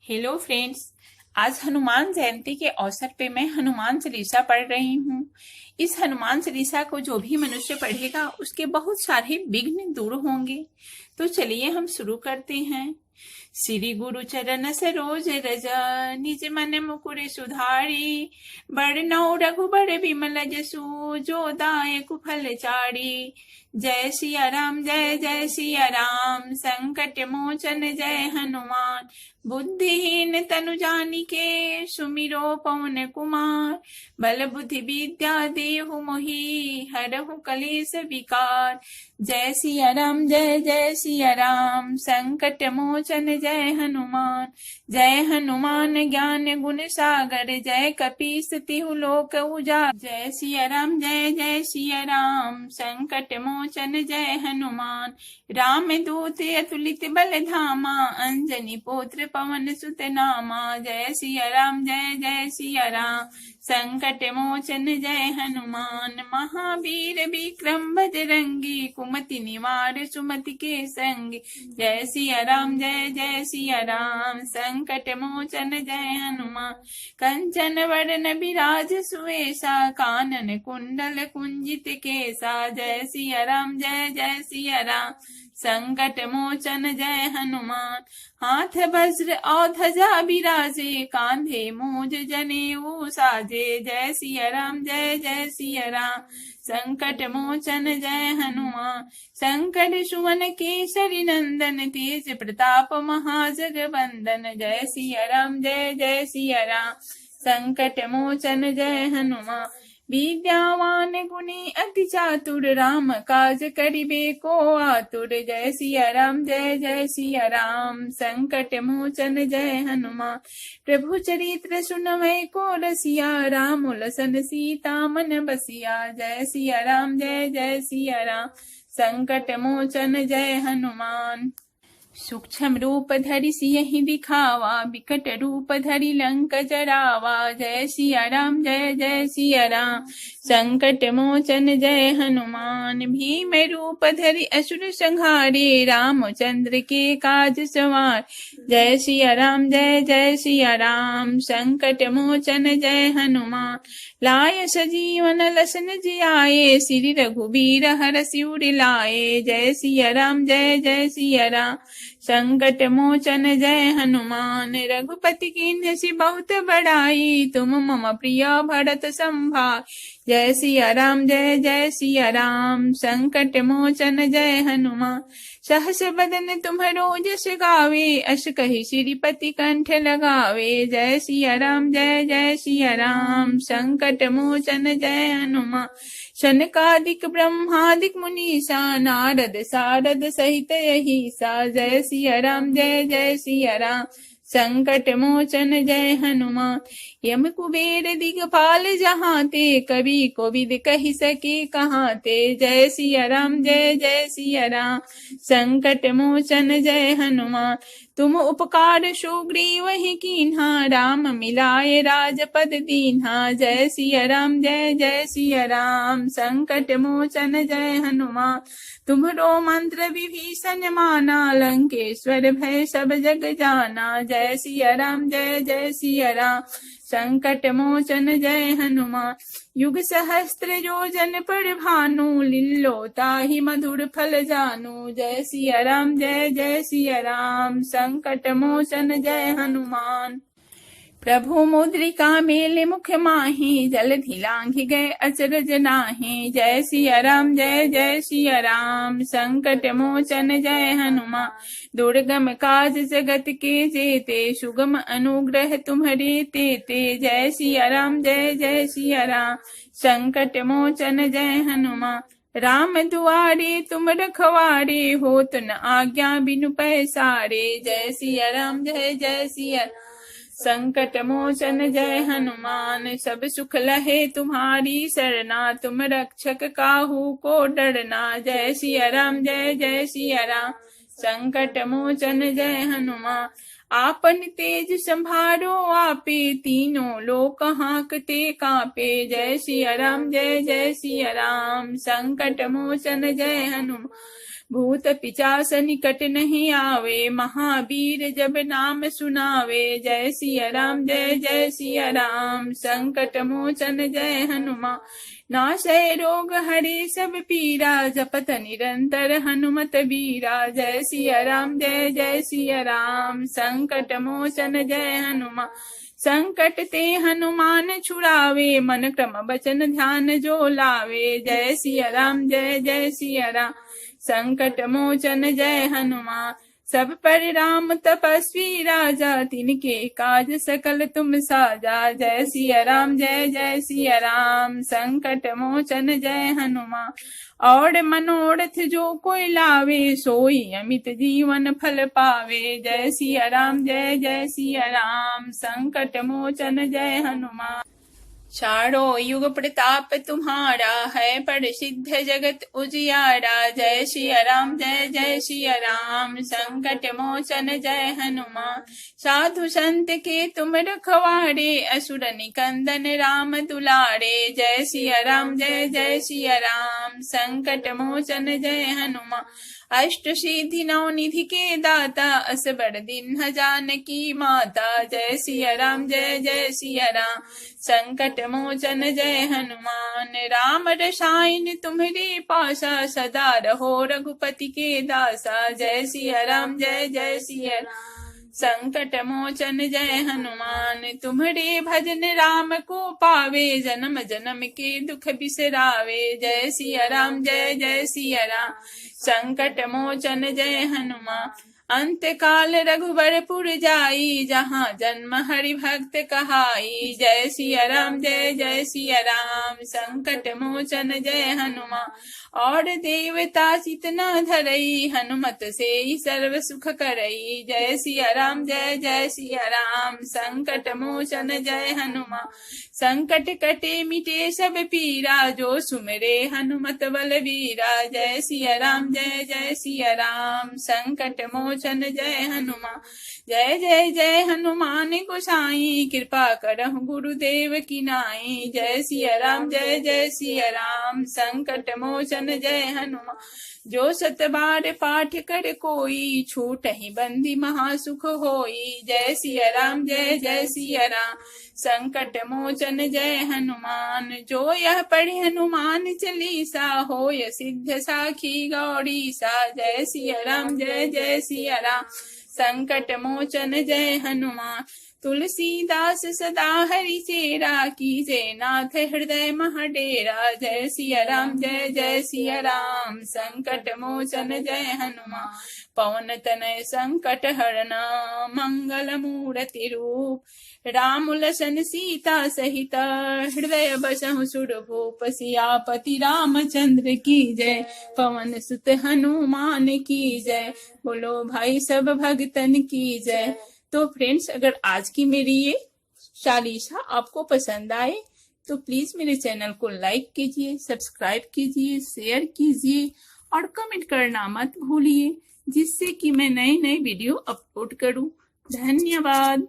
Hello friends. आज हनुमान जयंती के अवसर पे मैं हनुमान चालीसा पढ़ रही हूँ। इस हनुमान चालीसा को जो भी मनुष्य पढ़ेगा उसके बहुत सारे विघ्न दूर होंगे। तो चलिए हम शुरू करते हैं। श्री गुरु चरण सरोज रज निज मन मुकुर सुधारी, बरनौ रघुबर विमल जसु जो दायक फल चारी। जय सिया राम जय जय सिया राम, संकट मोचन जय हनुमान। बुद्धिहीन तनु जानिके सुमिरो पवन कुमार, बल बुद्धि विद्या देहु मोहि हरहु कलेश विकार। जय सिया राम जय जय सिया राम, संकट मोचन जय हनुमान। जय हनुमान ज्ञान गुण सागर, जय कपीस तिहु लोक उजागर। जय सिया राम जय जय सिया राम, संकट मोचन जय हनुमान। राम दूत अतुलित बल धामा, अंजनी पुत्र पवन सुत नामा। जय सिया राम जय जय सिया राम, संकट मोचन जय हनुमान। महावीर विक्रम बजरंगी, कुमति निवार सुमति के संगी। जय सिया राम जय जय सिया राम, संकट मोचन जय हनुमान। कंचन वरण विराज सुवेशा, कानन कुंडल कुंजित केसा। जय सिया राम जय जय सिया राम, संकट मोचन जय हनुमान। हाथ वज्र और ध्वजा विराजे, कांधे मूज जनेऊ साजे। जय सिया राम जय जय सिया राम, संकट मोचन जय हनुमान। शंकर सुवन केसरी नंदन, तेज प्रताप महाजगवंदन। जय सिया राम जय जय सिया राम, संकट मोचन जय हनुमान। विद्यावान गुणी अति चातुर, राम काज करिबे को आतुर। जय सिया राम जय जय सिया राम, संकट मोचन जय हनुमान। प्रभु चरित्र सुनवै को रसिया, राम लसन सीता मन बसिया। जय सिया राम जय जय सिया राम, संकट मोचन जय हनुमान। सूक्ष्म रूप धरि सियहि दिखावा, विकट रूप धरि लंक जरावा। जय सिया राम जय जय सिया राम, संकट मोचन जय हनुमान। भीम रूप धरि असुर संहारे, रामचंद्र के काज सवार। जय सिया राम जय जय सिया राम, संकट मोचन जय हनुमान। लाय सजीवन लसन जियाए, श्री रघुबीर हरषि उर लाए। जय सिया राम जय जय सिया राम, संकट मोचन जय हनुमान। रघुपति कीन्हि बहुत बड़ाई, तुम मम प्रिय भरत संभाई। जय सिया राम जय जय सिया राम, संकट मोचन जय हनुमान। सहस बदन तुम्हरो जस गावे, अस कहि श्रीपति कंठ लगावे। जय सिया राम जय जय सिया राम, संकट मोचन जय हनुमान। सनकादिक ब्रह्मादिक मुनीसा, नारद सारद सहित अहिसा। जय सिया राम जय जय सिया राम, संकट मोचन जय हनुमान। यम कुबेर दिगपाल जहांते, कवि कोविद कहि सके कहाते। जय सिया राम जय जय सिया राम, संकट मोचन जय हनुमान। तुम उपकार सुग्रीवहि कीन्हा, राम मिलाए राजपद दीन्हा। जय सिया राम जय जय सिया राम, संकट मोचन जय हनुमान। तुम्हरो मंत्र विभीषण माना, लंकेश्वर भय सब जग जाना। जय सिया राम जय जय सिया राम, संकट मोचन जय हनुमान। युग सहस्त्र योजन पर भानु, लील्यो ताहि मधुर फल जानु। जय सिया राम जय जय सिया राम, संकट मोचन जय हनुमान। प्रभु मुद्रिका मेल मुख माहि, जलधि लांघि गए अचरज नाहि। जय सिया राम जय जय सिया राम, संकट मोचन जय हनुमान। दुर्गम काज जगत के जेते, सुगम अनुग्रह तुम्हरे तेते। जय सिया राम जय जय सिया राम, संकट मोचन जय हनुमान। राम दुआरे तुम रखवारे, होत न आज्ञा बिनु पैसारे। जय सिया राम जय जय सिया, संकट मोचन जय हनुमान। सब सुख लहे तुम्हारी सरना, तुम रक्षक काहू को डरना। जय सिया राम जय जय सिया राम, संकट मोचन जय हनुमान। आपन तेज संभारो आपे, तीनों लोक हांकते कांपे। जय सिया राम जय जय सिया राम, संकट मोचन जय हनुमान। भूत पिचास निकट नहीं आवे, महावीर जब नाम सुनावे। जय सिया राम जय जय सिया राम, संकट मोचन जय हनुमान। नाशय रोग हरे सब पीरा, जपत निरंतर हनुमत बीरा। जय सिया राम जय जय सिया राम, संकट मोचन जय हनुमान। संकट ते हनुमान छुड़ावे, मन क्रम बचन ध्यान जो लावे। जय सिया राम जय जय सिया राम, संकट मोचन जय हनुमान। सब पर राम तपस्वी राजा, तिनके काज सकल तुम साजा। जय सिया राम जय जय सिया राम, संकट मोचन जय हनुमान। और मनोरथ जो कोई लावे, सोई अमित जीवन फल पावे। जय सिया राम जय जय सिया राम, संकट मोचन जय हनुमान। चारों युग प्रताप तुम्हारा, है प्रसिद्ध जगत उजियारा। जय सिया राम जय जय सिया राम, संकट मोचन जय हनुमान। साधु संत के तुम रखवारे, असुर निकंदन राम दुलारे। जय सिया राम जय जय सिया राम, संकट मोचन जय हनुमान। अष्ट सिद्धि नौ निधि के दाता, असबर दीन्ह जानकी माता। जय सिया राम जय जय सिया राम, संकट मोचन जय हनुमान। राम रसायन तुम्हारे पासा, सदा रहो रघुपति के दासा। जय सिया राम जय जय सिया राम, संकट मोचन जय हनुमान। तुम्हारे भजन राम को पावे, जन्म जन्म के दुख बिसरावे। जय सिया राम जय जय सिया राम, संकट मोचन जय हनुमान। अंत काल रघुबरपुर जाई, जहाँ जन्म हरि भक्त कहाई। जय सिया राम जय जय सिया राम, संकट मोचन जय हनुमान। और देवता चित न धरई, हनुमत से ही सर्व सुख करई। जय सिया राम जय जय सिया राम, संकट मोचन जय हनुमान। संकट कटे मिटे सब पीरा, जो सुमरे हनुमत बलवीरा। जय सिया राम जय जय सिया राम, संकट मोचन जय हनुमान। जय जय जय हनुमान गोसाई, कृपा करहु गुरुदेव की नाई। जय सिया राम जय जय सिया राम, संकट मोचन जय हनुमान। जो सत बार पाठ कर कोई, छूट ही बंदी महासुख होई। जय सिया राम जय जय सिया राम, संकट मोचन जय हनुमान। जो यह पढ़े हनुमान चालीसा, होय सिद्ध साखी गौरीसा। जय सिया राम जय जय सिया राम, संकट मोचन जय हनुमान। तुलसीदास सदा हरि चेरा, कीजे नाथ हृदय महडेरा। जय सिया राम जय जय सिया राम, संकट मोचन जय हनुमान। पवन तनय संकट हरना, मंगल मूर्ति रूप। राम लसन सीता सहित, हृदय बसहु सुरभूप। सियापति रामचंद्र की जय, पवन सुत हनुमान की जय। बोलो भाई सब भगतन की जय। तो फ्रेंड्स, अगर आज की मेरी ये चालीसा आपको पसंद आए तो प्लीज मेरे चैनल को लाइक कीजिए, सब्सक्राइब कीजिए, शेयर कीजिए और कमेंट करना मत भूलिए, जिससे कि मैं नए नए वीडियो अपलोड करूं। धन्यवाद।